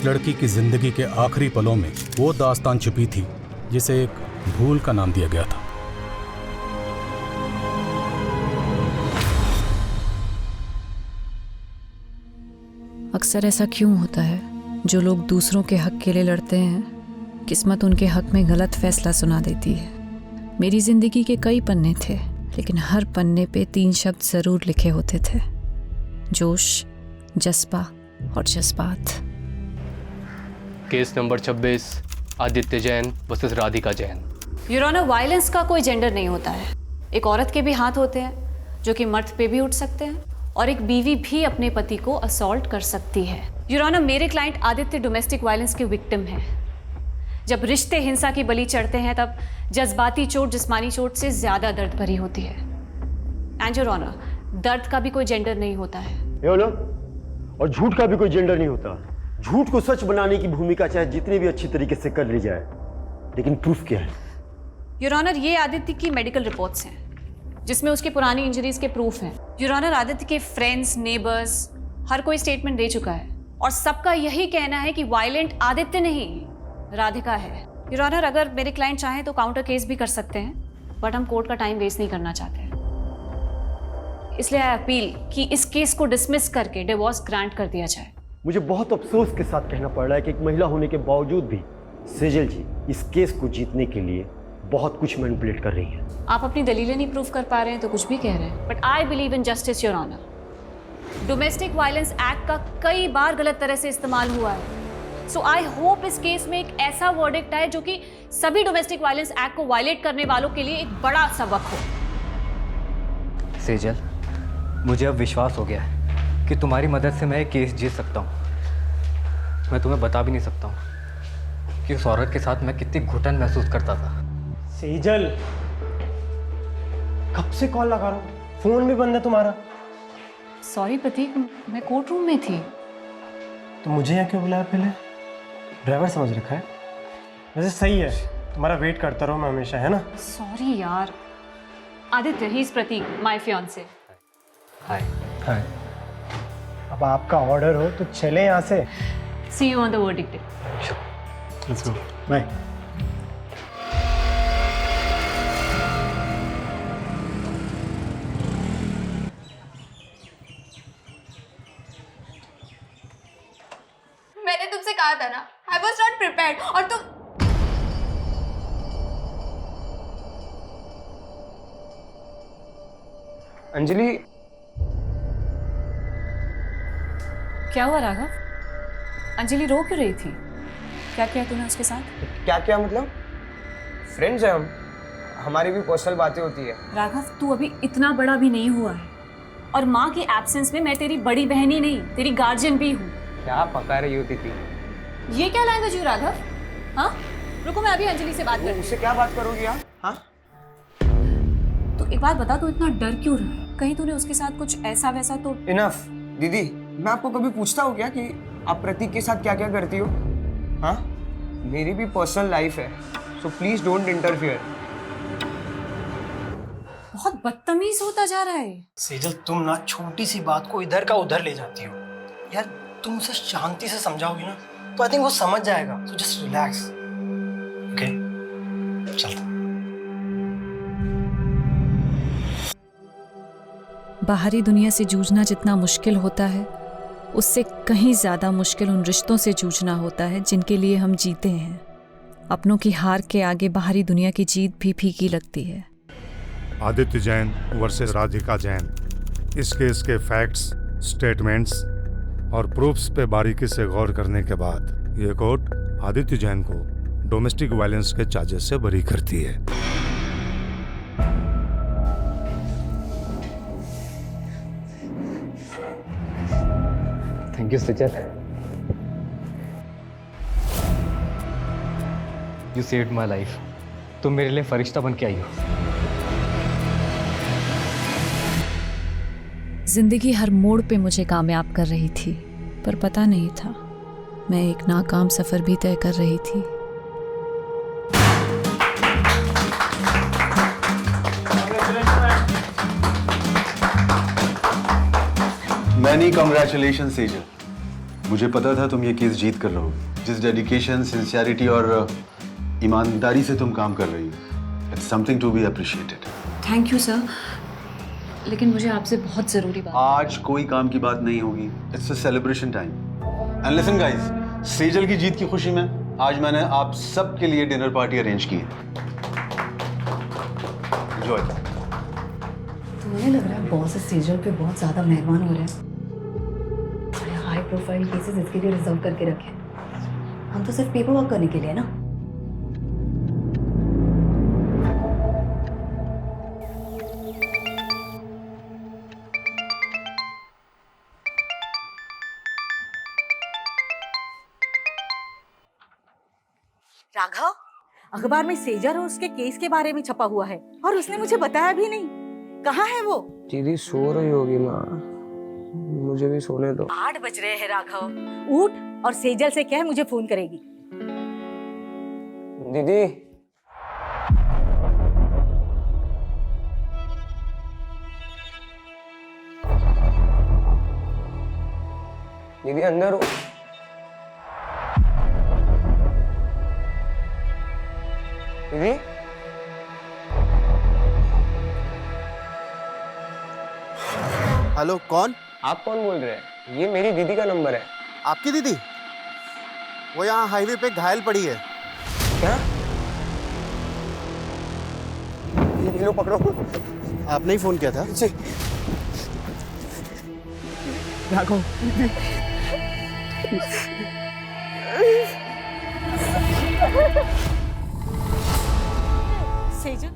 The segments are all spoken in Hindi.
इस लड़की की जिंदगी के आखिरी पलों में वो दास्तान छुपी थी जिसे एक भूल का नाम दिया गया था। अक्सर ऐसा क्यों होता है, जो लोग दूसरों के हक के लिए लड़ते हैं, किस्मत उनके हक में गलत फैसला सुना देती है। मेरी जिंदगी के कई पन्ने थे, लेकिन हर पन्ने पे 3 शब्द जरूर लिखे होते थे: जोश, जज्बा और जज्बात। Case number 26, Aditya Jain versus Radhika Jain. Your honour, violence का कोई जेंडर नहीं होता है। एक औरत के भी हाथ होते हैं जो कि मर्द पे भी उठ सकते हैं, और एक बीवी भी अपने पति को असॉल्ट कर सकती है। योर ऑनर, मेरे क्लाइंट आदित्य डोमेस्टिक वायलेंस के विक्टिम हैं। जब रिश्ते हिंसा की बलि चढ़ते हैं तब जज्बाती चोट जिस्मानी चोट से ज्यादा दर्द भरी होती है। एंड योर ऑनर, दर्द का भी कोई जेंडर नहीं होता है। और झूठ का भी कोई जेंडर नहीं होता। झूठ को सच बनाने की भूमिका चाहे जितनी भी अच्छी तरीके से कर ली जाए, लेकिन प्रूफ क्या है? योर ऑनर, ये आदित्य की मेडिकल रिपोर्ट्स हैं जिसमें उसकी पुरानी इंजरीज के प्रूफ हैं। योर ऑनर, आदित्य के फ्रेंड्स, नेबर्स हर कोई स्टेटमेंट दे चुका है और सबका यही कहना है कि वायलेंट आदित्य नहीं, राधिका है। योर ऑनर, अगर मेरे क्लाइंट चाहें तो काउंटर केस भी कर सकते हैं, बट हम कोर्ट का टाइम वेस्ट नहीं करना चाहते, इसलिए आई अपील कि इस केस को डिसमिस करके डिवोर्स ग्रांट कर दिया जाए। मुझे बहुत अफसोस के साथ कहना पड़ रहा है कि एक महिला होने के बावजूद भी सेजल जी इस केस को जीतने के लिए बहुत कुछ मैनिपुलेट कर रही हैं। आप अपनी दलीलें नहीं प्रूव कर पा रहे हैं तो कुछ भी कह रहे हैं, but I believe in justice your honour. Domestic violence act का कई बार गलत तरह से इस्तेमाल हुआ है, सो आई होप इस केस में एक ऐसा वर्डिक्ट आए जो कि सभी डोमेस्टिक वायलेंस एक्ट को वायलेट करने वालों के लिए एक बड़ा सबक हो। सेजल, मुझे अब विश्वास हो गया है कि तुम्हारी मदद से मैं ये केस जीत सकता हूँ। मैं तुम्हें बता भी नहीं सकता हूँ कि उस औरत के साथ मैं कितनी घुटन महसूस करता था। सेजल, कब से कॉल लगा रहा हूँ, फोन भी बंद है तुम्हारा। सॉरी प्रतीक, मैं कोर्ट रूम में थी। तो मुझे यहाँ क्यों बुलाया? पहले ड्राइवर समझ रखा है। वैसे सही है, तुम्हारा वेट करता रहो मैं हमेशा, है ना? सॉरी यार। Aditya, he is Prateek, my fiance. Hi. Hi. अब आपका ऑर्डर हो तो चले यहाँ से। See you on the verdict day. Let's go. Bye. मैंने तुमसे कहा था ना, I was not prepared, और तुम अंजलि, क्या हुआ राघव? अंजलि रो क्यों रही थी? क्या किया तूने उसके साथ? क्या क्या मतलब? फ्रेंड्स हैं हम, हमारी भी पर्सनल बातें होती है। राघव, तू अभी इतना बड़ा भी नहीं हुआ है, और माँ के एब्सेंस में मैं तेरी बड़ी बहन ही नहीं, तेरी गार्जियन भी हूँ। क्या पका रही होती थी? ये क्या लैंग्वेज हुई राघव? हाँ, रुको, मैं अभी अंजलि से बात करती हूँ। उससे क्या बात करोगी आप? हाँ, तो एक बात बता, तू इतना डर क्यों रहा है? कहीं तूने उसके साथ कुछ ऐसा वैसा तो? इनफ। दीदी, मैं आपको कभी पूछता हूँ क्या कि आप प्रतीक के साथ क्या क्या करती हो? हाँ, मेरी भी पर्सनल लाइफ है, सो प्लीज डोंट इंटरफियर। बहुत बदतमीज होता जा रहा है। सेजल, तुम ना छोटी सी बात को इधर का उधर ले जाती हो। यार, तुम उसे शांति से समझाओगी ना तो आई थिंक वो समझ जाएगा। So just relax, okay? चलता। बाहरी दुनिया से जूझना जितना मुश्किल होता है, उससे कहीं ज्यादा मुश्किल उन रिश्तों से जूझना होता है जिनके लिए हम जीते हैं। अपनों की हार के आगे बाहरी दुनिया की जीत भी फीकी लगती है। आदित्य जैन वर्सेस राधिका जैन। इस केस के फैक्ट्स, स्टेटमेंट्स और प्रूफ्स पे बारीकी से गौर करने के बाद ये कोर्ट आदित्य जैन को डोमेस्टिक वायलेंस के चार्जेस से बरी करती है। Thank you Sejal, you saved my life. तुम मेरे लिए फरिश्ता बन के आई हो। जिंदगी हर मोड़ पे मुझे कामयाब कर रही थी, पर पता नहीं था मैं एक नाकाम सफर भी तय कर रही थी। Many congratulations, Sejal. मुझे पता था तुम ये केस जीत कर रहोगे। जिस डेडिकेशन, सिंसियरिटी और ईमानदारी से तुम काम कर रही हो, it's something to be appreciated. Thank you sir, लेकिन मुझे आपसे बहुत ज़रूरी बात। आज कोई काम की बात नहीं होगी। It's a celebration time. And listen guys, Sejal की जीत की खुशी में आज मैंने आप सब के लिए डिनर पार्टी अरेंज की है। एंजॉय। तो मुझे लग रहा है बॉस सेजल पे बहुत ज़्यादा मेहरबान हो रहे हैं। थोड़े हाई प्रोफाइल केसेस इसके लिए रिजर्व करके रखे। हम तो सिर्फ पेपर वर्क करने के लिए ना। राघव, अखबार में सेजल और उसके केस के बारे में छपा हुआ है और उसने मुझे बताया भी नहीं। कहाँ है वो? दीदी सो रही होगी माँ, मुझे भी सोने दो। 8 बज रहे हैं राघव, उठ और सेजल से कह मुझे फोन करेगी। दीदी दीदी अंदर हो। दीदी हेलो, कौन? आप कौन बोल रहे हैं? ये मेरी दीदी का नंबर है। आपकी दीदी? वो यहाँ हाईवे पे घायल पड़ी है। क्या? ये लो पकड़ो। आपने ही फोन किया था? जी। राघव, सेजल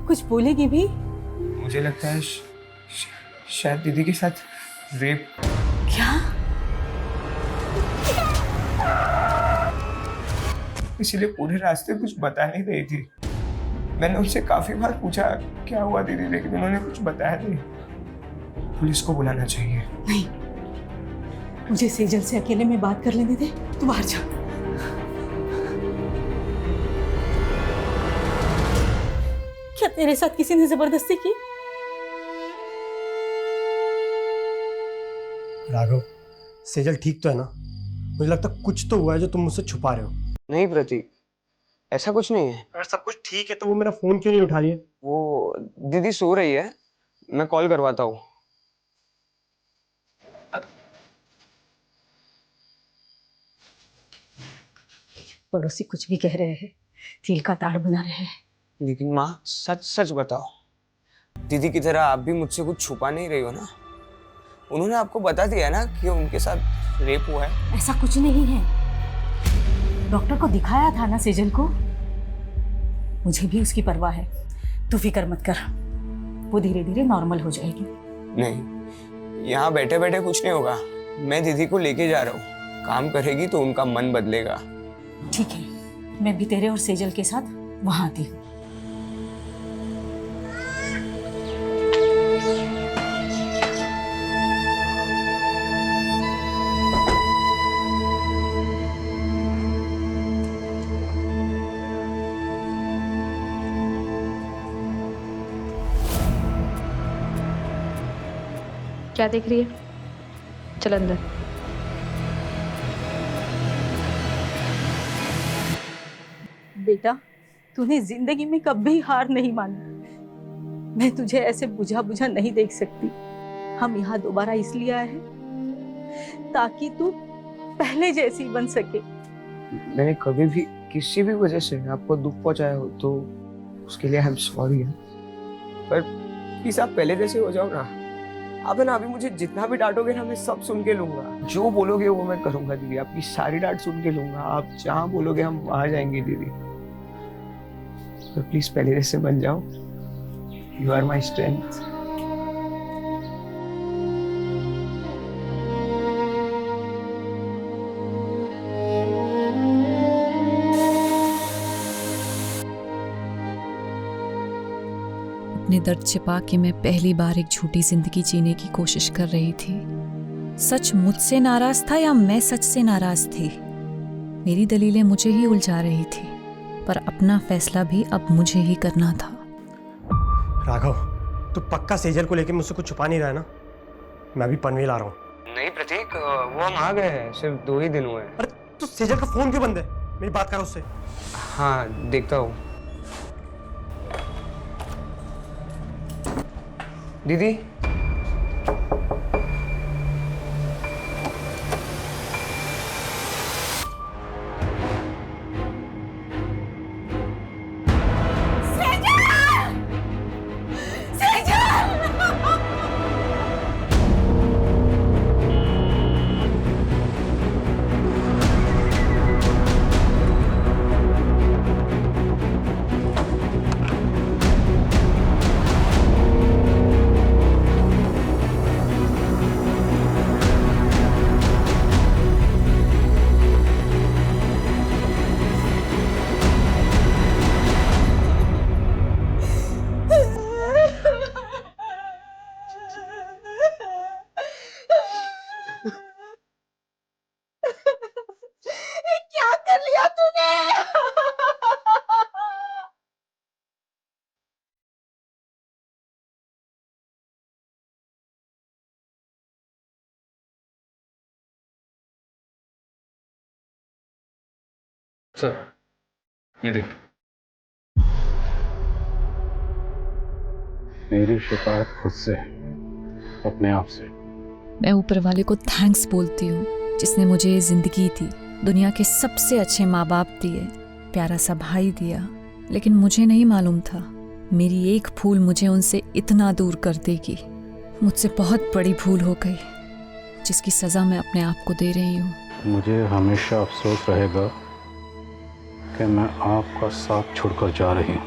कुछ बोलेगी भी? मुझे लगता है शायद दीदी के साथ रेप। क्या? इसीलिए पूरे रास्ते कुछ बता नहीं रही थी। मैंने उनसे काफी बार पूछा क्या हुआ दीदी, लेकिन उन्होंने कुछ बताया नहीं। पुलिस को बुलाना चाहिए। नहीं, मुझे सेजल से अकेले में बात कर लेने दे। तू बाहर जा। क्या तेरे साथ किसी ने जबरदस्ती की? राघव, सेजल ठीक तो है ना? मुझे लगता है कुछ तो हुआ है जो तुम मुझसे छुपा रहे हो। नहीं प्रतीक, ऐसा कुछ नहीं है। अगर सब कुछ ठीक है तो वो मेरा फोन क्यों नहीं उठा रही है? वो दीदी सो रही है, मैं कॉल करवाता हूँ। पड़ोसी कुछ भी कह रहे हैं, तिल का ताड़ बना रहे हैं। लेकिन माँ सच सच बताओ, दीदी की तरह आप भी मुझसे कुछ छुपा नहीं रही हो ना? उन्होंने आपको बता दिया ना कि उनके साथ रेप हुआ है। ऐसा कुछ नहीं है, डॉक्टर को दिखाया था ना सेजल को। मुझे भी उसकी परवाह है, तू फिक्र मत कर, वो धीरे धीरे नॉर्मल हो जाएगी। नहीं, यहाँ बैठे बैठे कुछ नहीं होगा। मैं दीदी को लेके जा रहा हूँ, काम करेगी तो उनका मन बदलेगा। ठीक है, मैं भी तेरे और सेजल के साथ वहां आती हूँ। क्या देख रही है? चल अंदर। बेटा, तूने जिंदगी में कभी हार नहीं मानी। मैं तुझे ऐसे बुझा बुझा नहीं देख सकती। हम यहाँ दोबारा इसलिए आए हैं ताकि तू पहले जैसी बन सके। मैंने कभी भी किसी भी वजह से आपको दुख पहुंचाया हो तो उसके लिए आई एम सॉरी। पर प्लीज आप पहले जैसे हो जाओ ना। आप है ना, अभी मुझे जितना भी डांटोगे ना, मैं सब सुन के लूंगा। जो बोलोगे वो मैं करूंगा दीदी, आपकी सारी डांट सुन के लूंगा। आप जहाँ बोलोगे हम वहां जाएंगे दीदी। तो प्लीज पहले जैसे बन जाओ। You are my strength. अपने दर्द छिपा के मैं पहली बार एक झूठी जिंदगी जीने की कोशिश कर रही थी। सच मुझसे नाराज था या मैं सच से नाराज थी? मेरी दलीलें मुझे ही उलझा रही थी, पर अपना फैसला भी अब मुझे ही करना था। राघव, तू पक्का सेजल को लेके मुझसे कुछ छुपा नहीं रहा है ना? मैं भी पनवेल आ रहा हूँ। नहीं प्रतीक, वो हम आ गए हैं, सिर्फ 2 ही दिन हुए हैं। अरे तो सेजल का फोन क्यों बंद है? मेरी बात कर उससे। हाँ देखता हूँ। दीदी क्या कर लिया तूने? सर ये देख, मेरी शिकायत खुद से, अपने आप से। मैं ऊपर वाले को थैंक्स बोलती हूँ जिसने मुझे ये जिंदगी दी, दुनिया के सबसे अच्छे माँ बाप दिए, प्यारा सा भाई दिया। लेकिन मुझे नहीं मालूम था मेरी एक भूल मुझे उनसे इतना दूर कर देगी। मुझसे बहुत बड़ी भूल हो गई जिसकी सज़ा मैं अपने आप को दे रही हूँ। मुझे हमेशा अफसोस रहेगा कि मैं आपका साथ छोड़कर जा रही हूँ।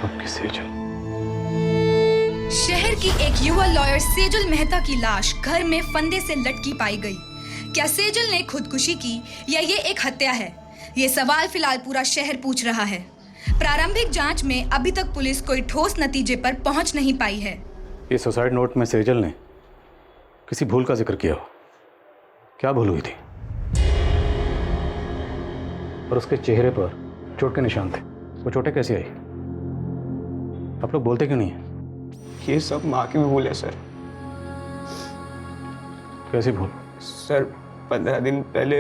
आपकी सेजल। शहर की एक युवा लॉयर सेजल मेहता की लाश घर में फंदे से लटकी पाई गई। क्या सेजल ने खुदकुशी की या ये एक हत्या है? ये सवाल फिलहाल पूरा शहर पूछ रहा है। प्रारंभिक जांच में अभी तक पुलिस कोई ठोस नतीजे पर पहुंच नहीं पाई है। ये सुसाइड नोट में सेजल ने किसी भूल का जिक्र किया हो। क्या भूल हुई थी? और उसके चेहरे पर चोट के निशान थे। वो चोटें कैसी आई? आप लोग बोलते क्यों नहीं है? ये सब माँ की भी भूल है सर। कैसी भूल? सर 15 दिन पहले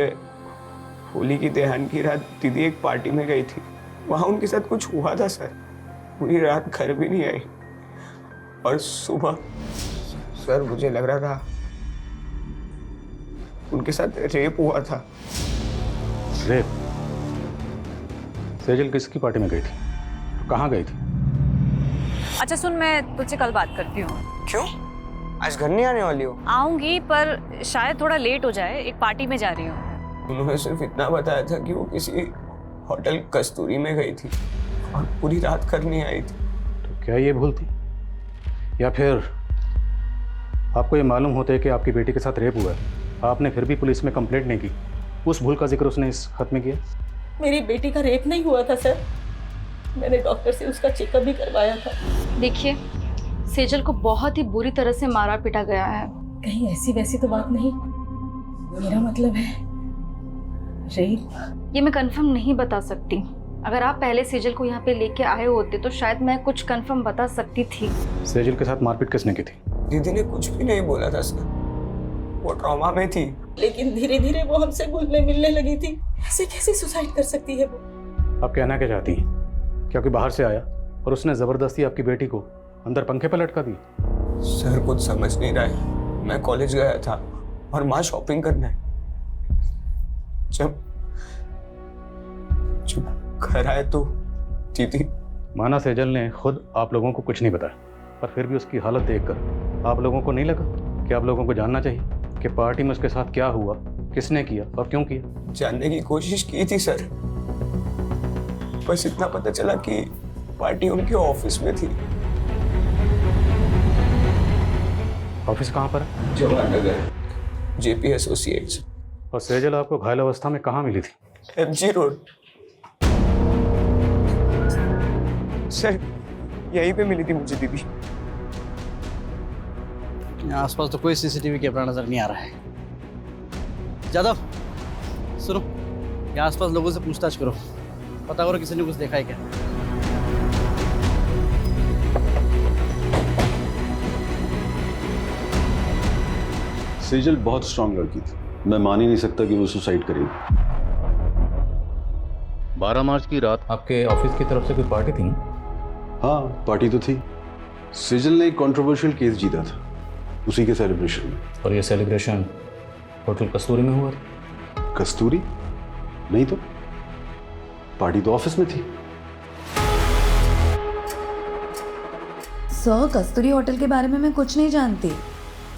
होली की दहन की रात दीदी एक पार्टी में गई थी। वहाँ उनके साथ कुछ हुआ था सर। पूरी रात घर भी नहीं आई और सुबह सर मुझे लग रहा था उनके साथ रेप हुआ था। रेप? सेजल किसकी पार्टी में गई थी? कहाँ गई थी? अच्छा सुन, मैं तुझसे कल बात करती हूँ। क्यों? आज घर नहीं आने वाली हो? आऊंगी पर शायद थोड़ा लेट हो जाए, एक पार्टी में जा रही हूँ। उन्होंने सिर्फ इतना बताया था कि वो किसी होटल कस्तूरी में गई थी और पूरी रात घर नहीं आई थी। तो क्या ये भूल थी? या फिर आपको ये मालूम होता है कि आपकी बेटी के साथ रेप हुआ है, आपने फिर भी पुलिस में कंप्लेंट नहीं की? उस भूल का जिक्र उसने इस खत में किया। मेरी बेटी का रेप नहीं हुआ था सर। मैंने डॉक्टर से उसका चेकअप भी करवाया था। देखिए, सेजल को बहुत ही बुरी तरह से मारा पीटा गया है। कहीं ऐसी वैसी तो बात नहीं? मेरा मतलब है रेप। ये मैं कंफर्म नहीं बता सकती। अगर आप पहले सेजल को यहाँ पे लेके आए होते तो शायद मैं कुछ कंफर्म बता सकती थी। सेजल के साथ मारपीट किसने की थी? दीदी ने कुछ भी नहीं बोला था सर। वो ट्रॉमा में थी। लेकिन धीरे धीरे वो हमसे घुलने मिलने लगी थी। ऐसे कैसे सुसाइड कर सकती है वो? आप कहना क्या चाहती हैं? क्या कोई बाहर से आया और उसने जबरदस्ती आपकी बेटी को अंदर पंखे पर लटका दी? सर कुछ समझ नहीं रहा है। मैं कॉलेज गया था और माँ शॉपिंग करना है। जब घर आए तो दीदी। माना सेजल ने खुद आप लोगों को कुछ नहीं बताया, पर फिर भी उसकी हालत देखकर आप लोगों को नहीं लगा कि आप लोगों को जानना चाहिए कि पार्टी में उसके साथ क्या हुआ, किसने किया और क्यों किया? जानने की कोशिश की थी सर, बस इतना पता चला कि पार्टी उनके ऑफिस में थी। ऑफिस कहाँ पर है? Jawahar Nagar, JP associates. और सेजल आपको घायल अवस्था में कहाँ मिली थी? MG road. सर यहीं पे मिली थी मुझे दीदी। आसपास तो कोई सीसीटीवी कैमरा नजर नहीं आ रहा है। जादव सुनो, यहाँ आसपास लोगों से पूछताछ करो, पता करो किसी ने कुछ देखा है क्या। सेजल बहुत स्ट्रांग लड़की थी, मैं मान ही नहीं सकता कि वो सुसाइड करेगी। 12 मार्च की रात आपके ऑफिस की तरफ से कोई पार्टी थी ना? हाँ, पार्टी तो थी। सेजल ने एक कंट्रोवर्शियल केस जीता था, उसी के सेलिब्रेशन में। और ये सेलिब्रेशन होटल कस्तूरी में हुआ था? कस्तूरी? नहीं तो, पार्टी तो ऑफिस में थी। सर, कस्तूरी होटल के बारे में मैं कुछ नहीं जानती।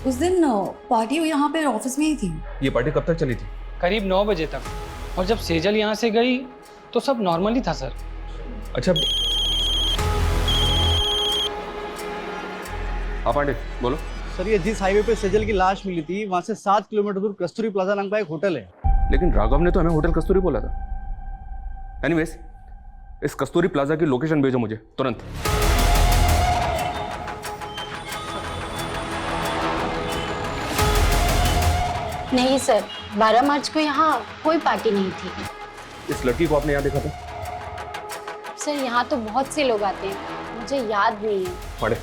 उस दिन पार्टी यहाँ पे ऑफिस में ही थी। ये पार्टी कब तक चली थी? करीब 9 बजे तक, और जब सेजल यहाँ से गई तो सब नॉर्मली था सर। अच्छा, हाँ पांडे बोलो। सर, ये जिस हाईवे पे सेजल की लाश मिली थी वहाँ से 7 किलोमीटर दूर कस्तूरी प्लाजा नाम का एक होटल है। लेकिन राघव ने तो हमें होटल कस्तूरी बोला था। एनीवेज, इस कस्तूरी प्लाजा की लोकेशन भेजो मुझे तुरंत। नहीं सर, 12 मार्च को यहाँ कोई पार्टी नहीं थी। इस लड़की को आपने यहाँ देखा था? सर, यहाँ तो बहुत से लोग आते हैं, मुझे याद नहीं है। पांडे,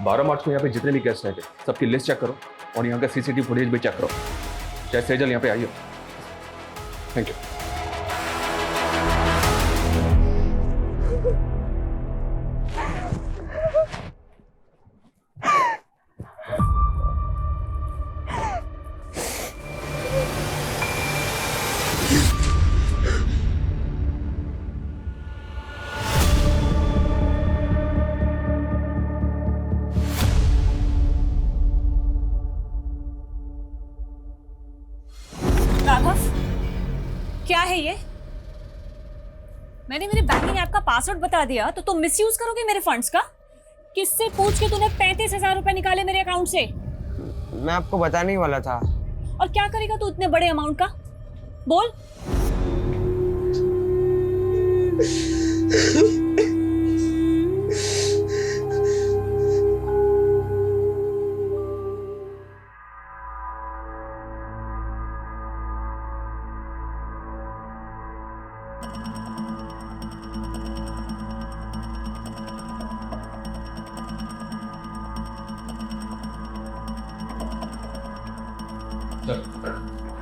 12 मार्च को यहाँ पे जितने भी गेस्ट आए थे सबकी लिस्ट चेक करो और यहाँ का सीसीटीवी फुटेज भी चेक करो। चाहे सेजल यहाँ पे आई हो। Thank you. राघव, क्या है ये? मैंने मेरे बैंकिंग ऐप का पासवर्ड बता दिया तो तुम मिसयूज करोगे मेरे फंड्स का? किससे पूछ के तूने 35,000 रुपए निकाले मेरे अकाउंट से? मैं आपको बताने ही वाला था। और क्या करेगा तू इतने बड़े अमाउंट का? बोल।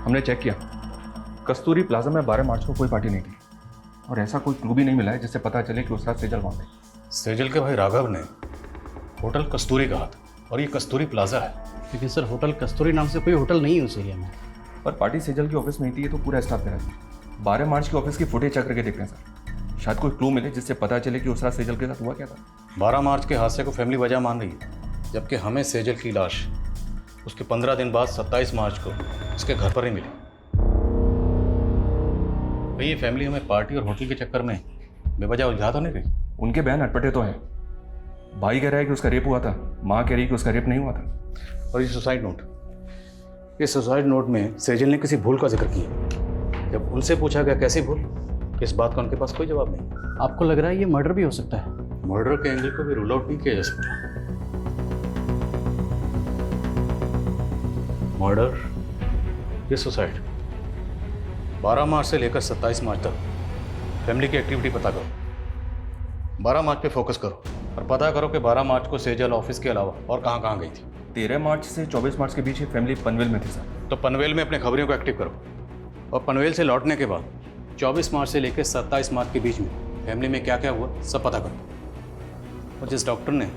हमने चेक किया, कस्तूरी प्लाजा में 12 मार्च को कोई पार्टी नहीं थी और ऐसा कोई क्लू भी नहीं मिला है जिससे पता चले कि उस रात सेजल वहाँ थी। सेजल के भाई राघव ने होटल कस्तूरी कहा था और ये कस्तूरी प्लाजा है। लेकिन सर, होटल कस्तूरी नाम से कोई होटल नहीं है उस एरिया में। पर पार्टी सेजल की ऑफिस में ही थी, ये तो पूरा स्टाफ करा था। 12 मार्च की ऑफिस की फुटेज चेक करके देख रहे हैं सर, शायद कोई क्लू मिले जिससे पता चले कि उस रात सेजल के साथ हुआ क्या था। 12 मार्च के हादसे को फैमिली वजह मान रही है, जबकि हमें सेजल की लाश उसके 15 दिन बाद 27 मार्च को उसके घर पर ही मिली। भाई ये फैमिली हमें पार्टी और होटल के चक्कर में बेवजह उलझा तो नहीं रही? उनके बयान अटपटे तो हैं। भाई कह रहा है कि उसका रेप हुआ था, माँ कह रही है कि उसका रेप नहीं हुआ था। और ये सुसाइड नोट, इस सुसाइड नोट में सेजल ने किसी भूल का जिक्र किया। जब उनसे पूछा गया कैसी भूल, इस बात का उनके पास कोई जवाब नहीं। आपको लग रहा है ये मर्डर भी हो सकता है? मर्डर के एंगल को भी रूल आउट नहीं किया जा सकता। मर्डर या सुसाइड, 12 मार्च से लेकर 27 मार्च तक फैमिली की एक्टिविटी पता करो। 12 मार्च पे फोकस करो और पता करो कि 12 मार्च को सेजल ऑफिस के अलावा और कहाँ कहाँ गई थी। 13 मार्च से 24 मार्च के बीच ये फैमिली पनवेल में थी सर। तो पनवेल में अपने खबरियों को एक्टिव करो और पनवेल से लौटने के बाद 24 मार्च से लेकर 27 मार्च के बीच में फैमिली में क्या क्या हुआ सब पता करो। और जिस डॉक्टर ने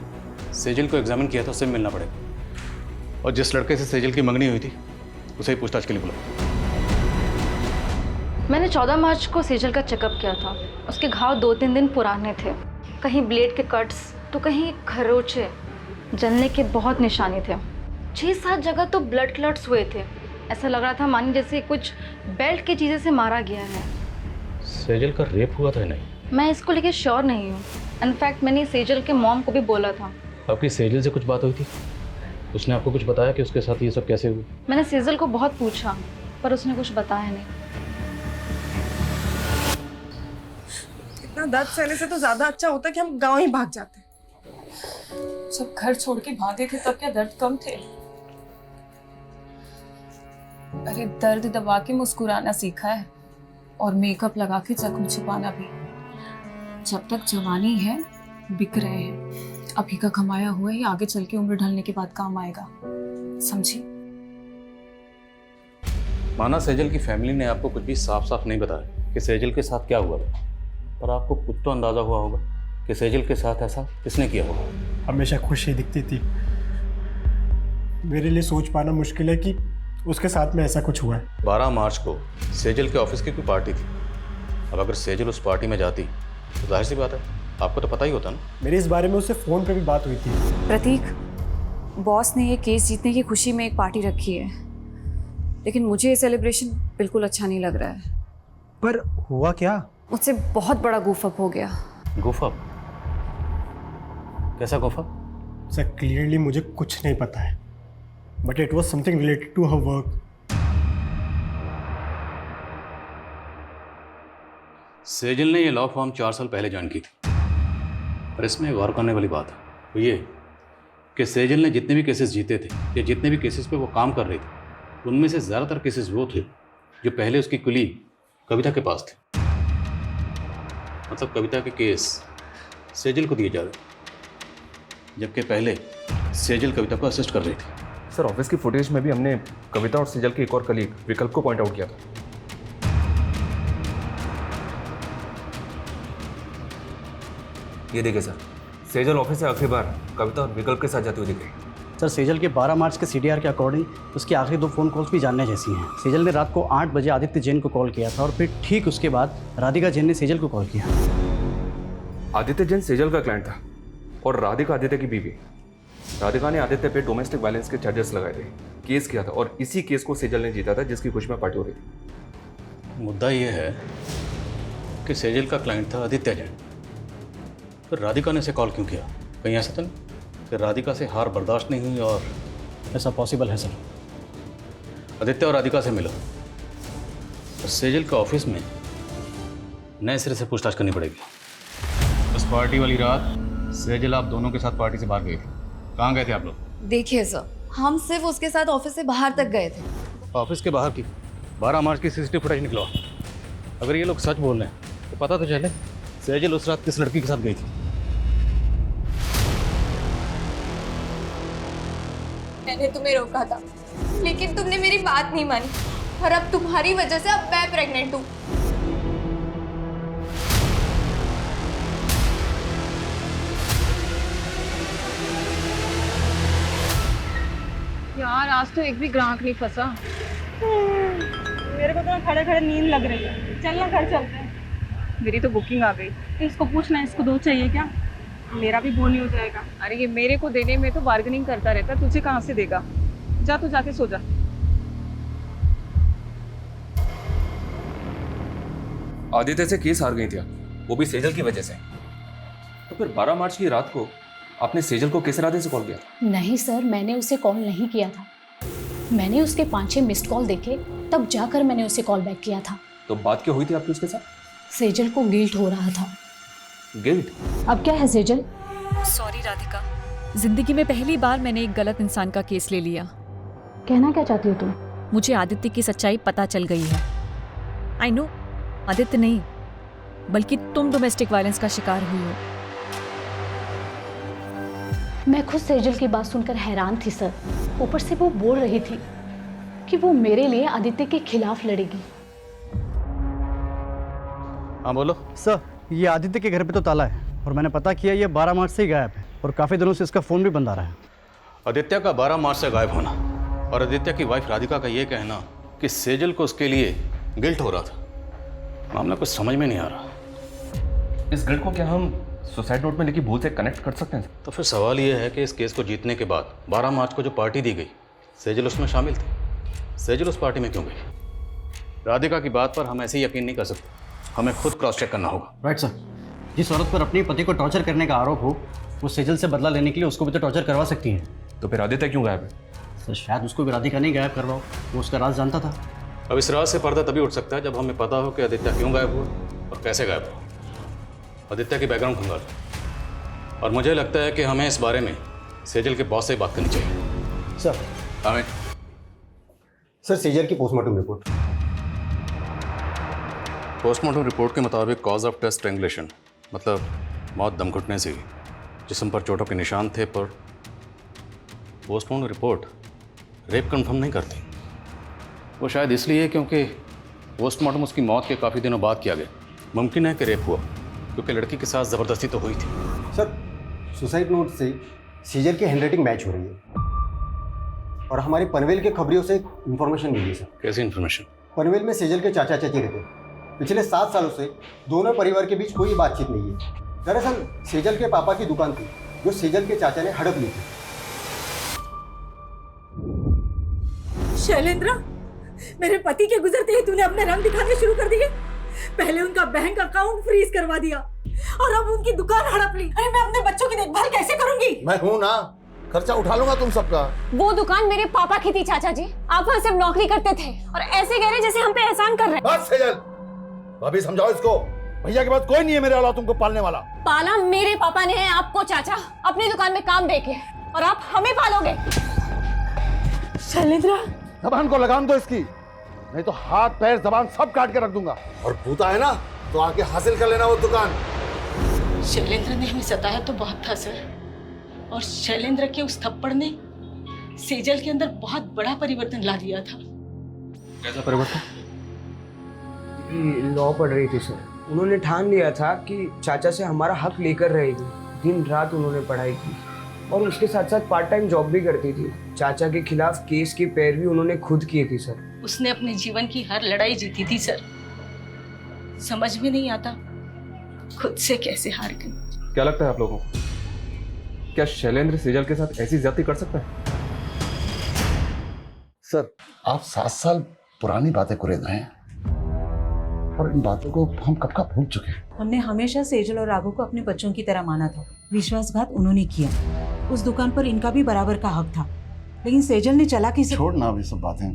सेजल को एग्जामिन किया था उससे मिलना पड़ेगा, और जिस लड़के से सेजल की मंगनी हुई थी उसे ही पूछताछ के लिए बुलाओ। मैंने 14 मार्च को सेजल का चेकअप किया था। उसके घाव 2-3 दिन पुराने थे, कहीं ब्लेड के कट्स तो कहीं खरोचे, जलने के बहुत निशाने थे। 6-7 जगह तो ब्लड क्लॉट्स हुए थे। ऐसा लग रहा था मानी जैसे कुछ बेल्ट की चीज़ें से मारा गया है। सेजल का रेप हुआ था नहीं? मैं इसको लेके श्योर नहीं हूँ। इनफैक्ट मैंने सेजल के मॉम को भी बोला था। आपकी सेजल से कुछ बात हुई थी? उसने आपको कुछ बताया कि उसके साथ ये सब कैसे हुआ? मैंने सेजल को बहुत पूछा पर उसने कुछ बताया नहीं। इतना दर्द सहने से तो ज्यादा अच्छा होता कि हम गांव ही भाग जाते। जब घर छोड़ के भागे थे तब क्या दर्द कम थे? अरे दर्द दबा के मुस्कुराना सीखा है और मेकअप लगा के जख्म छुपाना भी। जब तक जवानी है बिक रहे हैं, अभी का कमाया हुआ ही आगे चल के उम्र ढलने के बाद काम आएगा, समझी? माना सेजल की फैमिली ने आपको कुछ भी साफ साफ नहीं बताया कि सेजल के साथ क्या हुआ था, पर आपको कुछ तो अंदाज़ा हुआ होगा कि सेजल के साथ ऐसा किसने किया होगा। हमेशा खुश ही दिखती थी। मेरे लिए सोच पाना मुश्किल है कि उसके साथ में ऐसा कुछ हुआ है। 12 मार्च को सेजल के ऑफिस की कोई पार्टी थी। अब अगर सेजल उस पार्टी में जाती तो जाहिर सी बात है आपको तो पता ही होता ना। मेरी इस बारे में उससे फ़ोन पे भी बात हुई थी। प्रतीक, बॉस ने ये केस जीतने की खुशी में एक पार्टी रखी है, लेकिन मुझे ये सेलिब्रेशन बिल्कुल अच्छा नहीं लग रहा है। पर हुआ क्या? मुझसे बहुत बड़ा गूफअप हो गया। गूफअप? कैसा गूफअप? सर क्लियरली मुझे कुछ नहीं पता है, but it was something related to her work. Sejal ने ये लॉ फॉर्म 4 साल पहले ज्वाइन की थी, पर इसमें गौर करने वाली बात है वो ये कि सेजल ने जितने भी केसेस जीते थे या जितने भी केसेस पे वो काम कर रही थी, उनमें से ज़्यादातर केसेस वो थे जो पहले उसकी कुलीग कविता के पास थे। मतलब कविता के केस सेजल को दिए जा रहे, जबकि पहले सेजल कविता को असिस्ट कर रही थी। सर ऑफिस की फुटेज में भी हमने कविता और सेजल के एक और कलीग विकल्प को पॉइंट आउट किया था। ये देखिए सर, सेजल ऑफिस से आखिरी बार कविता और विकल्प के साथ जाती हुई दिख रही। सर सेजल के 12 मार्च के CDR के अकॉर्डिंग उसकी आखिरी 2 फ़ोन कॉल्स भी जानने जैसी हैं। सेजल ने रात को 8 बजे आदित्य जैन को कॉल किया था और फिर ठीक उसके बाद राधिका जैन ने सेजल को कॉल किया। आदित्य जैन सेजल का क्लाइंट था और राधिका आदित्य की बीवी। राधिका ने आदित्य पे डोमेस्टिक वायलेंस के चार्जेस लगाए थे, केस किया था और इसी केस को सेजल ने जीता था जिसकी खुशी में पार्टी हो रही थी। मुद्दा ये है कि सेजल का क्लाइंट था आदित्य जैन, फिर राधिका ने इसे कॉल क्यों किया? कहीं ऐसा तो नहीं कि राधिका से हार बर्दाश्त नहीं हुई? और ऐसा पॉसिबल है सर। आदित्य और राधिका से मिलो और सेजल के ऑफिस में नए सिरे से पूछताछ करनी पड़ेगी। उस पार्टी वाली रात सेजल आप दोनों के साथ पार्टी से बाहर गए थे, कहाँ गए थे आप लोग? देखिए सर, हम सिर्फ उसके साथ ऑफिस से बाहर तक गए थे। ऑफिस के बाहर की 12 मार्च की CCTV फुटेज निकलो। अगर ये लोग सच बोल रहे हैं तो पता तो चले सेजल उस रात किस लड़की के साथ गई थी। मैंने तुम्हें रोका था, लेकिन तुमने मेरी बात नहीं मानी और अब तुम्हारी वजह से अब मैं प्रेग्नेंट हूँ। यार आज तो एक भी ग्राहक नहीं फंसा। मेरे को तो खड़े खड़े नींद लग रही है। चल ना घर चलते हैं। मेरी तो बुकिंग आ गई। इसको पूछना, इसको 2 चाहिए क्या? मेरा भी बोनी हो जाएगा। अरे ये मेरे को देने में तो बार्गेनिंग करता रहता, तुझे कहाँ से देगा? जा तू जाके सो जा। आदित्य से केस हार गई थी, वो भी सेजल की वजह से। तो फिर 12 मार्च की रात को आपने सेजल को किस इरादे से कॉल किया? नहीं सर, मैंने उसे कॉल नहीं किया था। मैंने उसके 5-6 मिस्ड कॉल देखे, तब जाकर मैंने उसे कॉल बैक किया था। तो बात क्या हुई थी आपकी उसके साथ? सेजल को गिल्ट हो रहा था। गिल्ट? अब क्या है सेजल? सॉरी राधिका, जिंदगी में पहली बार मैंने एक गलत इंसान का केस ले लिया। कहना क्या चाहती हो तुम? मुझे आदित्य की सच्चाई पता चल गई है। आई नो, आदित्य नहीं बल्कि तुम डोमेस्टिक वायलेंस का शिकार हुई हो। मैं खुद सेजल की बात सुनकर हैरान थी सर। ऊपर से वो बोल रही थी कि वो मेरे लिए आदित्य के खिलाफ लड़ेगी। हाँ बोलो। सर ये आदित्य के घर पे तो ताला है और मैंने पता किया ये 12 मार्च से ही गायब है और काफ़ी दिनों से इसका फ़ोन भी बंद आ रहा है। आदित्य का 12 मार्च से गायब होना और आदित्य की वाइफ राधिका का ये कहना कि सेजल को उसके लिए गिल्ट हो रहा था, मामला कुछ समझ में नहीं आ रहा। इस गिल्ट को क्या हम सुसाइड नोट में लिखी भूल से कनेक्ट कर सकते हैं? तो फिर सवाल ये है कि इस केस को जीतने के बाद 12 मार्च को जो पार्टी दी गई, सेजल उसमें शामिल थी। सेजल उस पार्टी में क्यों गई? राधिका की बात पर हम ऐसे ही यकीन नहीं कर सकते, हमें खुद क्रॉस चेक करना होगा। Right sir. जिस औरत पर अपने पति को टॉर्चर करने का आरोप हो, वो सेजल से बदला लेने के लिए उसको भी तो टॉर्चर करवा सकती है। तो फिर आदित्य क्यों गायब है? सर शायद उसको भी राधिका नहीं गायब करवाओ, वो उसका राज जानता था। अब इस राज से पर्दा तभी उठ सकता है जब हमें पता हो कि आदित्य क्यों गायब हुआ और कैसे गायब हुआ। आदित्य की बैकग्राउंड खंगाल, और मुझे लगता है कि हमें इस बारे में सेजल के बॉस से बात करनी चाहिए। सर हमें सर सेजल की पोस्टमार्टम रिपोर्ट। पोस्टमार्टम रिपोर्ट के मुताबिक कॉज ऑफ डेथ स्ट्रैंगुलेशन, मतलब मौत दम घुटने से। जिस्म पर चोटों के निशान थे, पर पोस्टमार्टम रिपोर्ट रेप कंफर्म नहीं करती। वो शायद इसलिए क्योंकि पोस्टमार्टम उसकी मौत के काफ़ी दिनों बाद किया गया। मुमकिन है कि रेप हुआ, क्योंकि लड़की के साथ ज़बरदस्ती तो हुई थी। सर, सुसाइड नोट से सेजल की हैंडराइटिंग मैच हो रही है और हमारे पनवेल के खबरियों से इन्फॉर्मेशन मिली सर। कैसी इन्फॉर्मेशन? पनवेल में सेजल के चाचा चाची रहते हैं। पिछले 7 सालों से दोनों परिवार के बीच कोई बातचीत नहीं है। दरअसल सेजल के पापा की दुकान थी जो सेजल के चाचा ने हड़प ली थी। शैलेंद्र, मेरे पति के गुजरते ही तूने अपने रंग दिखाने शुरू कर दिए। पहले उनका बैंक अकाउंट फ्रीज करवा दिया और अब उनकी दुकान हड़प ली। अरे मैं अपने बच्चों की देखभाल कैसे करूंगी? मैं हूं ना, खर्चा उठा लूंगा तुम सबका। वो दुकान मेरे पापा की थी चाचा जी, आप वहाँ सिर्फ नौकरी करते थे और ऐसे कह रहे जैसे हम पे एहसान कर रहे हैं। बस सेजल, भाभी समझाओ इसको। भैया के बाद कोई नहीं है मेरे अलावा तुमको पालने वाला। पाला मेरे पापा ने है आपको चाचा, अपनी दुकान में काम देके, और आप हमें पालोगे। शैलेंद्र, जबान को लगाम दो इसकी, नहीं तो हाथ पैर जबान सब काट के रख दूंगा। और भूता है ना तो आके हासिल कर लेना वो दुकान। शैलेंद्र ने हमें सताया तो बहुत था सर, और शैलेंद्र के उस थप्पड़ ने सेजल के अंदर बहुत बड़ा परिवर्तन ला दिया था। कैसा परिवर्तन? लॉ पढ़ रही थी सर। उन्होंने ठान लिया था कि चाचा से हमारा हक लेकर रहेगी। दिन रात उन्होंने पढ़ाई की और उसके साथ साथ पार्ट टाइम जॉब भी करती थी। चाचा के खिलाफ केस की पैरवी उन्होंने खुद की थी सर। उसने अपने जीवन की हर लड़ाई जीती थी सर। समझ में नहीं आता खुद से कैसे हार गई। क्या लगता है आप लोगों को, क्या शैलेंद्र सेजल के साथ ऐसी ज्यादती कर सकता है? सर, आप 7 साल पुरानी बातें कुरेद रहे हैं और इन बातों को हम कब का भूल चुके हैं। हमने हमेशा सेजल और राघव को अपने बच्चों की तरह माना था। विश्वासघात उन्होंने किया। उस दुकान पर इनका भी बराबर का हक था, लेकिन सेजल ने चालाकी से। छोड़ ना ये सब बातें,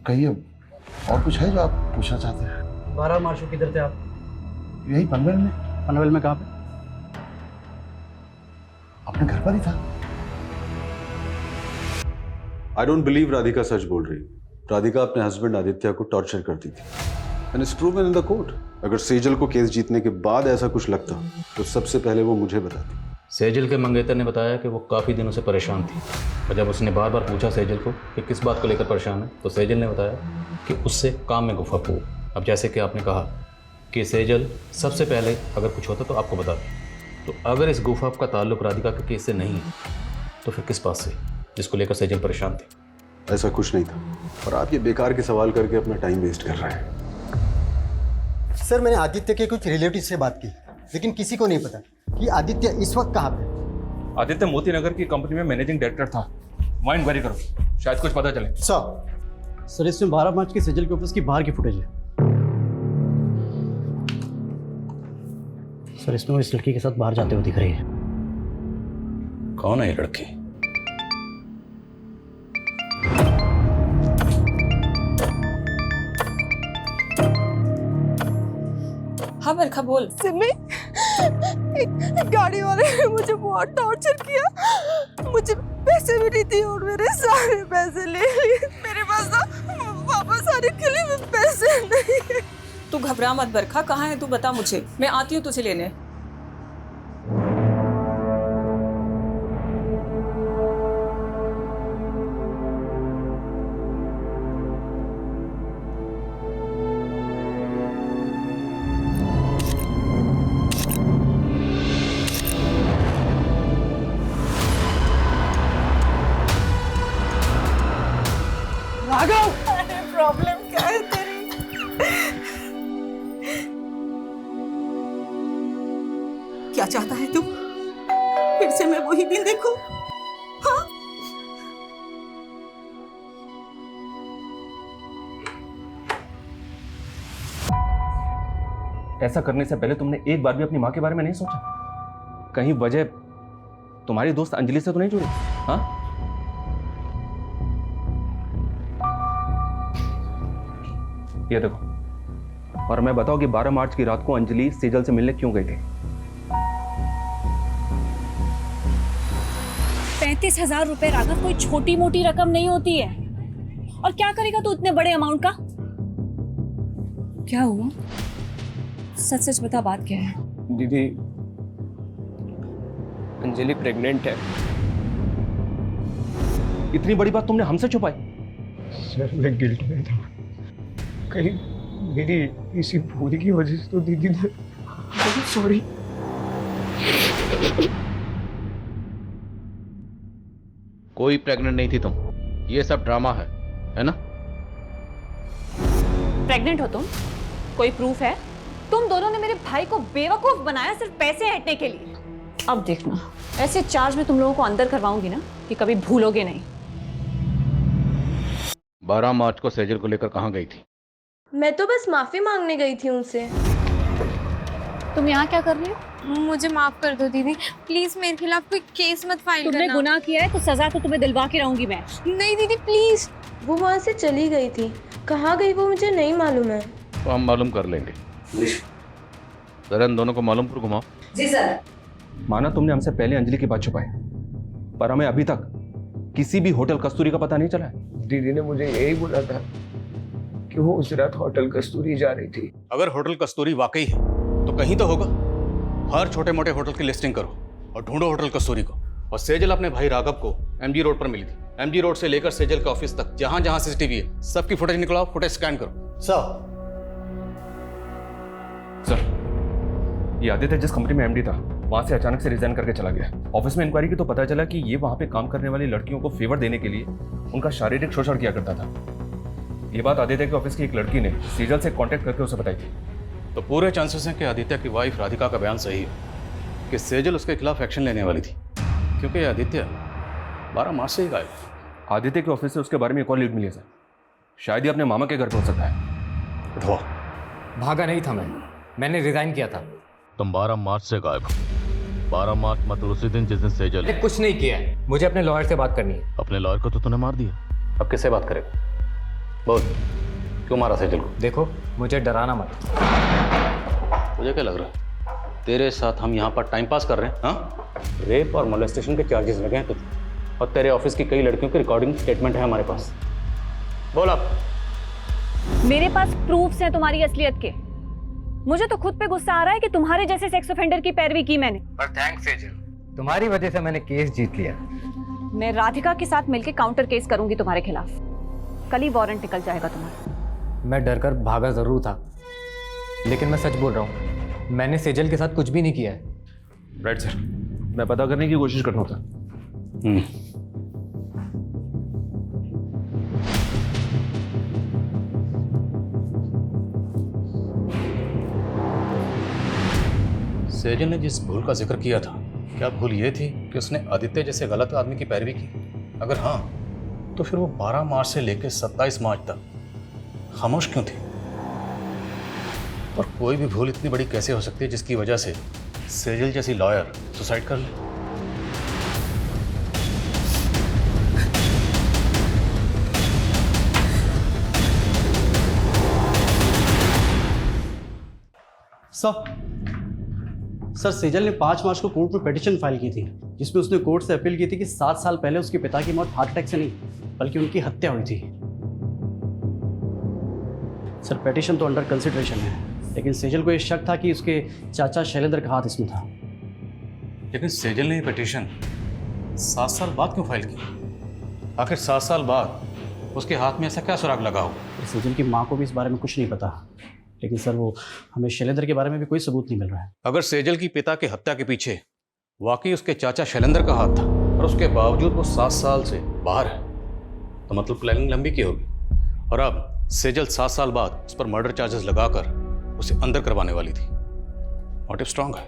कहिए और कुछ है जो आप पूछना चाहते हैं? 12 मार्च को किधर थे आप? यही पनवेल में। पनवेल में कहाँ पे? अपने घर पर ही था। आई डोंट बिलीव राधिका सच बोल रही। राधिका अपने हस्बैंड आदित्य को टॉर्चर करती थी and it's proven in the court. अगर सेजल को केस जीतने के बाद ऐसा कुछ लगता तो सबसे पहले वो मुझे बताती। सेजल के मंगेतर ने बताया कि वो काफ़ी दिनों से परेशान थी, और जब उसने बार बार पूछा सेजल को कि किस बात को लेकर परेशान है, तो सेजल ने बताया कि उससे काम में गुफ्तगू हो। अब जैसे कि आपने कहा कि सेजल सबसे पहले अगर कुछ होता तो आपको बताती, तो अगर इस गुफ्तगू का ताल्लुक राधिका के केस से नहीं है तो फिर किस बात से, जिसको लेकर सेजल परेशान थी? ऐसा कुछ नहीं था, और आप ये बेकार के सवाल करके अपना टाइम वेस्ट कर रहे हैं। सर, मैंने आदित्य के कुछ रिलेटिव से बात की, लेकिन किसी को नहीं पता कि आदित्य इस वक्त कहाँ पे। आदित्य मोती नगर की कंपनी में मैनेजिंग डायरेक्टर था। वहाँ इंक्वायरी करो, शायद कुछ पता चले। सर इसमें 12 मार्च की सेजल के ऑफिस की बाहर की फुटेज है। सर इसमें वो इस लड़की के साथ बाहर जाते हुए दिख रही है। कौन है ये लड़की? हाँ बरखा बोल। सिमी, एक गाड़ी वाले ने मुझे बहुत टॉर्चर किया। मुझे पैसे भी नहीं दिए और मेरे सारे पैसे ले लिए। मेरे पास ना वापस आने के लिए भी पैसे नहीं है। तू घबरा मत बरखा, कहाँ है तू बता मुझे, मैं आती हूँ तुझे लेने। प्रॉब्लम क्या है तेरी? क्या चाहता है तू? फिर से मैं वही दिन देखूं? हाँ? ऐसा करने से पहले तुमने एक बार भी अपनी माँ के बारे में नहीं सोचा? कहीं वजह तुम्हारी दोस्त अंजलि से तो नहीं जुड़ी? हाँ, ये देखो, और मैं बताऊं कि 12 मार्च की रात को अंजलि सेजल से मिलने क्यों गई थी? 35,000 रुपए राघव कोई छोटी मोटी रकम नहीं होती है। और क्या करेगा तू इतने बड़े अमाउंट का? क्या हुआ? सच सच बता, बात क्या है? दीदी, अंजलि प्रेग्नेंट है। इतनी बड़ी बात तुमने हमसे छुपाई? सर मैं गिल्ट में था, कहीं मेरी इसी भूल की वजह से तो दीदी ने, सॉरी। कोई प्रेग्नेंट नहीं थी तुम, ये सब ड्रामा है ना? प्रेग्नेंट हो तुम? कोई प्रूफ है? तुम दोनों ने मेरे भाई को बेवकूफ बनाया सिर्फ पैसे हटने के लिए। अब देखना, ऐसे चार्ज में तुम लोगों को अंदर करवाऊंगी ना कि कभी भूलोगे नहीं। 12 मार्च को सेजल को लेकर कहाँ गई थी? मैं तो बस माफी मांगने गई थी उनसे। तुम यहाँ क्या कर रही हो? मुझे माफ कर दो दीदी, प्लीज मेरे खिलाफ कोई केस मत फाइल करना। तुमने गुनाह किया है तो सजा तो तुम्हें दिलवा के रहूंगी मैं। नहीं दीदी प्लीज। वो वहाँ से चली गई थी, कहाँ गई वो मुझे नहीं मालूम है। तो हम मालूम कर लेंगे। जरा इन दोनों को मालूम पर घुमाओ। जी सर। माना तुमने हमसे पहले अंजलि की बात छुपाई, पर हमें अभी तक किसी भी होटल कस्तूरी का पता नहीं चला है। दीदी ने मुझे यही बोला था कि वो उस रात होटल कस्तूरी जा रही थी। अगर होटल कस्तूरी वाकई है तो कहीं तो होगा। हर छोटे मोटे होटल की लिस्टिंग करो और ढूंढो होटल कस्तूरी को। और सेजल अपने भाई राघव को एमजी रोड पर मिली थी। एमजी रोड से लेकर सेजल के ऑफिस तक जहां जहां सीसीटीवी है सबकी फुटेज निकलाओ, फुटेज स्कैन करो। सर, ये आदित्य जिस कंपनी में एमडी था वहां से अचानक से रिजाइन करके चला गया। ऑफिस में इंक्वायरी की तो पता चला कि ये वहां पे काम करने वाली लड़कियों को फेवर देने के लिए उनका शारीरिक शोषण किया करता था। ये बात आदित्य के ऑफिस की एक लड़की ने सेजल से कांटेक्ट करके उसे बताई थी। तो पूरे चांसेस हैं कि आदित्य की वाइफ राधिका का बयान सही है कि सेजल उसके खिलाफ एक्शन लेने वाली थी, क्योंकि आदित्य 12 मार्च से ही गायब। आदित्य के ऑफिस से उसके बारे में एक और लीड मिली है सर। शायद ही अपने मामा के घर पहुंच सकता है। उठो। भागा नहीं था मैंने रिजाइन किया था। तुम 12 मार्च से गायब हो। 12 मार्च मतलब उसी दिन जिस दिन सेजल। मैंने कुछ नहीं किया है, मुझे अपने लॉयर से बात करनी है। अपने लॉयर को तो तूने मार दिया। अब किससे बात करेगा? बोल, क्यों मारा सेजल को? देखो, मुझे डराना मत। मुझे क्या लग रहा है तेरे साथ हम यहाँ पर टाइम पास कर रहे हैं? हाँ, रेप और मोलेस्टेशन के चार्जेस लगे हैं तुझे, और तेरे ऑफिस की कई लड़कियों की रिकॉर्डिंग स्टेटमेंट है हमारे पास। बोल आप। मेरे पास प्रूफ्स हैं तुम्हारी असलियत के। मुझे तो खुद पे गुस्सा आ रहा है कि तुम्हारे जैसे सेक्स ऑफेंडर की पैरवी की मैंने। पर थैंक्स सेजल, तुम्हारी वजह से मैंने केस जीत लिया। मैं राधिका के साथ मिलकर काउंटर केस करूंगी तुम्हारे खिलाफ। कल ही वारंट निकल जाएगा तुम्हारा। मैं डरकर भागा जरूर था, लेकिन मैं सच बोल रहा हूँ, मैंने सेजल के साथ कुछ भी नहीं किया है। राइट सर, मैं पता करने की कोशिश कर रहा था। सेजल ने जिस भूल का जिक्र किया था, क्या भूल ये थी कि उसने आदित्य जैसे गलत आदमी की पैरवी की? अगर हाँ, तो फिर वो 12 मार्च से लेकर 27 मार्च तक खामोश क्यों थी? और कोई भी भूल इतनी बड़ी कैसे हो सकती है जिसकी वजह से सेजल जैसी लॉयर सुसाइड कर ले? सर, सेजल ने 5 मार्च को कोर्ट में पिटीशन फाइल की थी, जिसमें उसने कोर्ट से अपील की थी कि 7 साल पहले उसके पिता की मौत हार्ट अटैक से नहीं बल्कि उनकी हत्या हुई थी। सर, पिटीशन तो अंडर कंसिडरेशन है, लेकिन सेजल को ये शक था कि उसके चाचा शैलेंद्र का हाथ इसमें था। लेकिन सेजल ने ये पिटीशन 7 साल बाद क्यों फाइल की? आखिर 7 साल बाद उसके हाथ में ऐसा क्या सुराग लगा हो? सेजल की माँ को भी इस बारे में कुछ नहीं पता, लेकिन सर वो हमें शैलेंद्र के बारे में भी कोई सबूत नहीं मिल रहा है। अगर सेजल की पिता की हत्या के पीछे वाकई उसके चाचा शैलेंद्र का हाथ था और उसके बावजूद वो 7 साल से बाहर है, तो मतलब प्लानिंग लंबी की होगी। और अब सेजल 7 साल बाद उस पर मर्डर चार्जेस लगाकर उसे अंदर करवाने वाली थी। मोटिव स्ट्रांग है।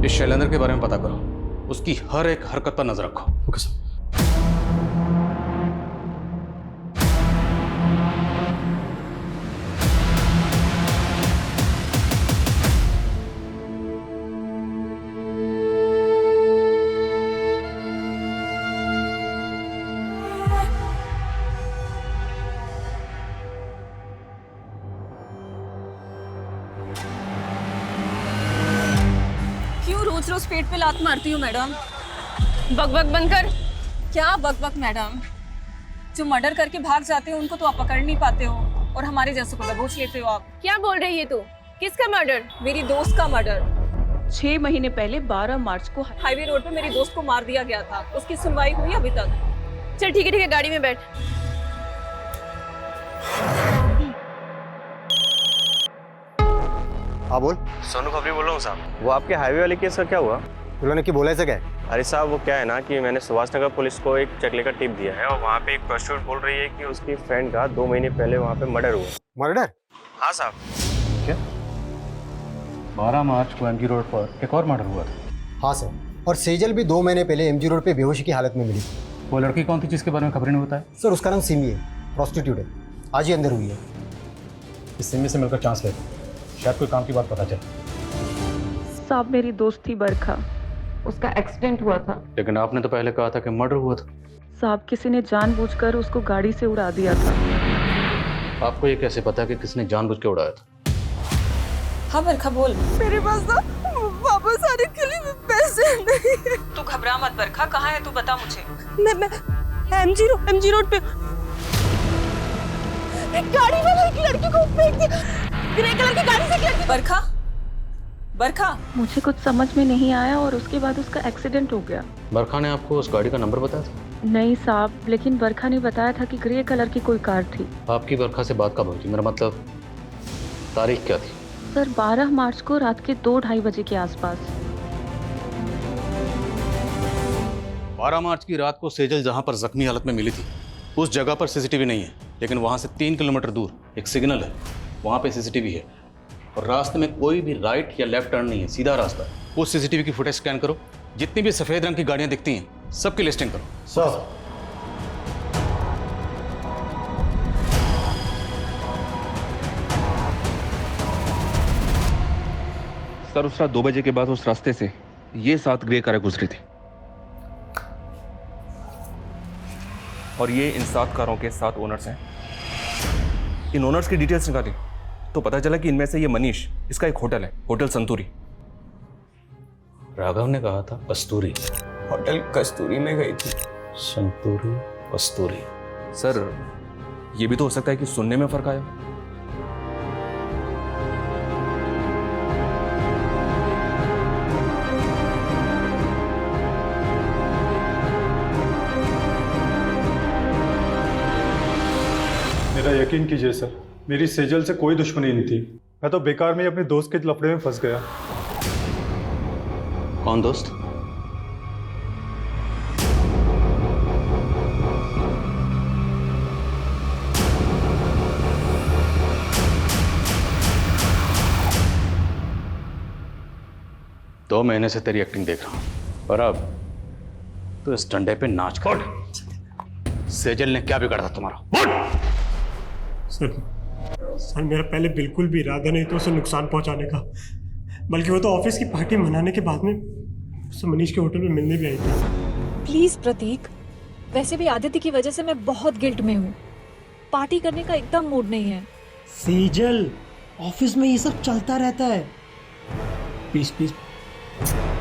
इस शैलेंद्र के बारे में पता करो, उसकी हर एक हरकत पर नजर रखो। Okay sir. रोज पेट पे लात मारती हूँ मैडम। बकबक बंद कर। क्या बकबक मैडम? जो मर्डर करके भाग जाते हो उनको तो आप पकड़ नहीं पाते हो, और हमारे जैसे को दबोच लेते हो आप। क्या बोल रही है तू? किसका मर्डर? मेरी दोस्त का मर्डर। 6 महीने पहले 12 मार्च को हाईवे रोड पे मेरी दोस्त को मार दिया गया था। उसकी सुनवाई हुई अभी तक? चल ठीक है गाड़ी में बैठ। हाँ बोल। सोनू खबरी बोल रहा हूँ साहब। वो आपके हाईवे वाले केस का क्या हुआ? उन्होंने क्या बोला ऐसा क्या है? अरे साहब वो क्या है ना कि मैंने सुभाष नगर पुलिस को एक चकले का टिप दिया है और वहाँ पे एक प्रोस्टिट्यूट बोल रही है कि उसकी फ्रेंड का 2 महीने पहले वहाँ पे मर्डर हुआ। मर्डर? हाँ साहब। क्या 12 मार्च को एमजी रोड पर एक और मर्डर हुआ था? हाँ सर, और सेजल भी 2 महीने पहले एमजी रोड पे बेहोशी की हालत में मिली थी। वो लड़की कौन थी जिसके बारे में खबर नहीं बताया? सर उसका नाम सिमी है, प्रोस्टिट्यूट है, आज ही अंदर हुई है। इस सिमी से मिलकर चांस लेते, शायद कोई काम की बात पता चले। साहब मेरी दोस्त थी बरखा, उसका एक्सीडेंट हुआ था। लेकिन आपने तो पहले कहा था कि मर्डर हुआ था। साहब किसी ने जानबूझकर उसको गाड़ी से उड़ा दिया था। आपको ये कैसे पता कि किसने जानबूझ के उड़ाया था? हाँ बरखा बोल। मेरे पास ना वापस आने के लिए पैसे नहीं है। तू घबरा मत बरखा, कहाँ है तू बता मुझे। मैं एमजी रोड पे गाड़ी वाला एक लड़की को फेंक दिया, ग्रे कलर की गाड़ी से एक लड़की। बरखा बरखा मुझे कुछ समझ में नहीं आया और उसके बाद उसका एक्सीडेंट हो गया। बरखा ने आपको उस गाड़ी का नंबर बताया था? नहीं साहब, लेकिन बरखा ने बताया था कि ग्रे कलर की कोई कार थी। आपकी बरखा से बात कब हुई थी? मेरा मतलब तारीख क्या थी? सर 12 मार्च को रात के 2-2:30 बजे के आसपास। 12 मार्च की रात को सेजल जहां पर जख्मी हालत में मिली थी उस जगह पर सीसीटीवी नहीं है, लेकिन वहां से 3 किलोमीटर दूर एक सिग्नल है, वहां पे सीसीटीवी है और रास्ते में कोई भी राइट या लेफ्ट टर्न नहीं है, सीधा रास्ता है। उस सीसीटीवी की फुटेज स्कैन करो, जितनी भी सफेद रंग की गाड़ियां दिखती हैं सबकी लिस्टिंग करो। सर उस रात 2 बजे के बाद उस रास्ते से ये 7 ग्रे कारें गुजरी थी और ये इन 7 कारों के 7 ओनर्स हैं। इन ओनर्स की डिटेल्स निकाली तो पता चला कि इनमें से ये मनीष, इसका एक होटल है, होटल संतूरी। राघव ने कहा था कस्तूरी, होटल कस्तूरी में गई थी। संतूरी कस्तूरी। सर ये भी तो हो सकता है कि सुनने में फर्क आया। मेरा यकीन कीजिए सर, मेरी सेजल से कोई दुश्मनी नहीं थी। मैं तो बेकार में ही अपने दोस्त के लफड़े में फंस गया। कौन दोस्त? दो महीने से तेरी एक्टिंग देख रहा हूं और अब तो इस डंडे पे नाच कर। सेजल ने क्या बिगाड़ा था तुम्हारा? सर मेरा पहले बिल्कुल भी इरादा नहीं था उसे नुकसान पहुंचाने का, बल्कि वो तो ऑफिस की पार्टी मनाने के बाद में उससे मनीष के होटल में मिलने भी आई थी। प्लीज प्रतीक, वैसे भी आदित्य की वजह से मैं बहुत गिल्ट में हूँ। पार्टी करने का एकदम मूड नहीं है। सेजल, ऑफिस में ये सब चलता रहता है। Please please.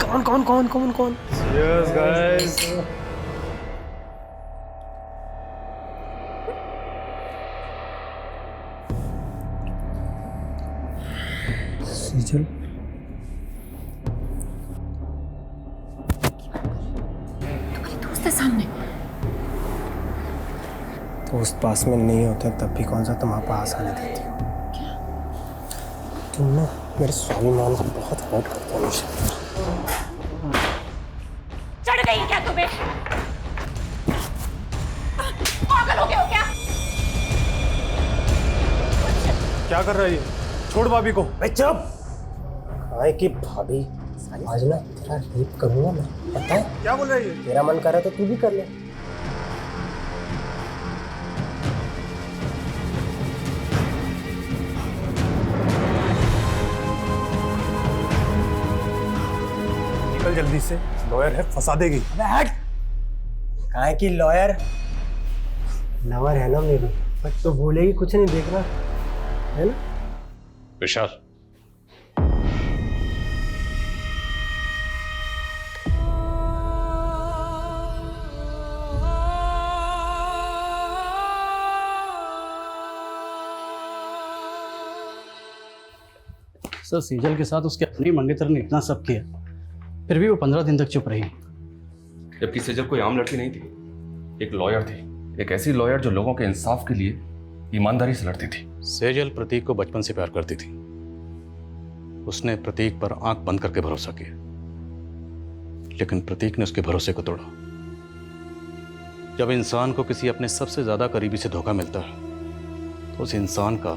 कौन कौन कौन कौन कौन? Cheers guys. सेजल, दोस्त है सामने। दोस्त पास में नहीं होते तब भी कौन सा तुम्हारे पास आने देती हो? तुम ना मेरे स्वाभिमान को बहुत हर्ट करते हो हमेशा। चढ़ गई क्या तुम्हें? पागल हो गए हो क्या? क्या कर रही है? छोड़ भाभी को। चुप। काय की भाभी? आज ना तेरा रेप करूंगा मैं, पता है? क्या बोल रही है? तेरा मन कर रहा तो तू भी कर ले। निकल जल्दी से, लॉयर है, फंसा देगी। अबे हट। काय की लॉयर? लवर है ना मेरी, बट तो बोलेगी कुछ नहीं, देख रहा है ना? विशाल, सर सेजल के साथ उसके अपनी मंगेतर ने इतना सब किया, फिर भी वो 15 दिन तक चुप रही। जबकि सेजल कोई आम लड़की नहीं थी, एक लॉयर थी, एक ऐसी लॉयर जो लोगों के इंसाफ के लिए ईमानदारी से लड़ती थी। सेजल प्रतीक को बचपन से प्यार करती थी। उसने प्रतीक पर आंख बंद करके भरोसा किया, लेकिन प्रतीक ने उसके भरोसे को तोड़ा। जब इंसान को किसी अपने सबसे ज्यादा करीबी से धोखा मिलता है तो उस इंसान का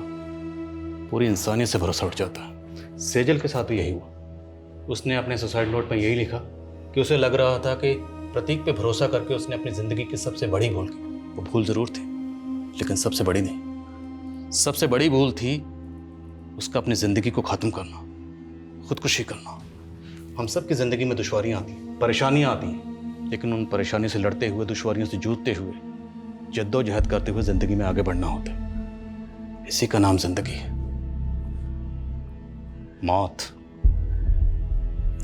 पूरी इंसानियत से भरोसा उठ जाता है। सेजल के साथ भी यही हुआ। उसने अपने सुसाइड नोट में यही लिखा कि उसे लग रहा था कि प्रतीक पे भरोसा करके उसने अपनी जिंदगी की सबसे बड़ी भूल की। वो भूल जरूर थी, लेकिन सबसे बड़ी नहीं। सबसे बड़ी भूल थी उसका अपनी जिंदगी को खत्म करना, खुदकुशी करना। हम सब की जिंदगी में दुश्वारियां आती हैं, परेशानियां आती हैं, लेकिन उन परेशानियों से लड़ते हुए, दुश्वारियों से जूझते हुए, जद्दोजहद करते हुए जिंदगी में आगे बढ़ना होता है। इसी का नाम जिंदगी है। मौत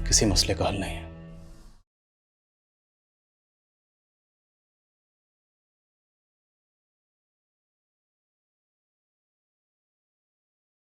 किसी मसले का हल नहीं है।